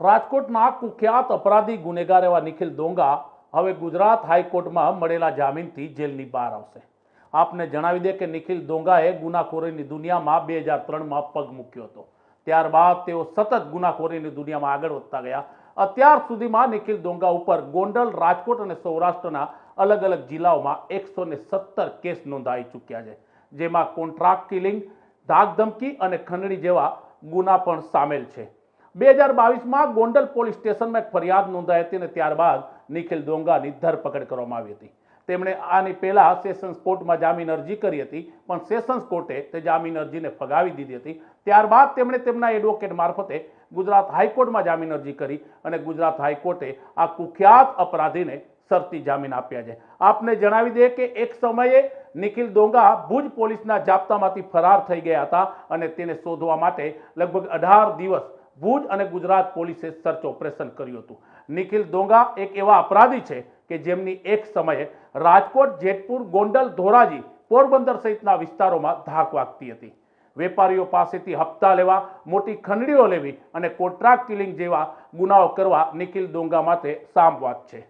રાજકોટના કુખ્યાત અપરાધી ગુનેગાર એવા નિખિલ ડોંગા હવે ગુજરાત હાઈકોર્ટમાં મળેલા જામીનથી જેલની બહાર આવશે। આપને જણાવી દે કે નિખિલ ડોંગાએ ગુનાખોરીની દુનિયામાં 2003માં પગ મૂક્યો હતો। ત્યારબાદ તેઓ સતત ગુનાખોરીની દુનિયામાં આગળ વધતા ગયા। અત્યાર સુધીમાં નિખિલ ડોંગા ઉપર ગોંડલ, રાજકોટ અને સૌરાષ્ટ્રના અલગ અલગ જિલ્લાઓમાં 117 કેસ નોંધાઈ ચૂક્યા છે, જેમાં કોન્ટ્રાક્ટ કિલિંગ, ધાકધમકી અને ખંડણી જેવા ગુના પણ સામેલ છે। 2022માં ગોંડલ પોલીસ સ્ટેશનમાં એક ફરિયાદ નોંધાઈ હતી અને ત્યારબાદ નિખિલ ડોંગાની ધરપકડ કરવામાં આવી હતી। તેમણે આની પહેલા સેશન્સ કોર્ટમાં જામીન અરજી કરી હતી, પણ સેશન્સ કોર્ટે તે જામીન અરજીને ફગાવી દીધી હતી। ત્યારબાદ તેમણે તેમના એડવોકેટ મારફતે ગુજરાત હાઈકોર્ટમાં જામીન અરજી કરી અને ગુજરાત હાઈકોર્ટે આ કુખ્યાત અપરાધીને શરતી જામીન આપ્યા છે। આપને જણાવી દે કે એક સમયે નિખિલ ડોંગા ભુજ પોલીસના જાપ્તામાંથી ફરાર થઈ ગયા હતા અને તેને શોધવા માટે લગભગ 18 દિવસ ભુજ અને ગુજરાત પોલીસે સર્ચ ઓપરેશન કર્યું હતું। નિખિલ ડોંગા એક એવા અપરાધી છે કે જેમની એક સમયે રાજકોટ, જેતપુર, ગોંડલ, ધોરાજી, પોરબંદર સહિતના વિસ્તારોમાં ધાક વાગતી હતી। વેપારીઓ પાસેથી હપ્તા લેવા, મોટી ખંડણીઓ લેવી અને કોન્ટ્રાક્ટ કિલિંગ જેવા ગુનાઓ કરવા નિખિલ ડોંગા માટે સામ વાત છે।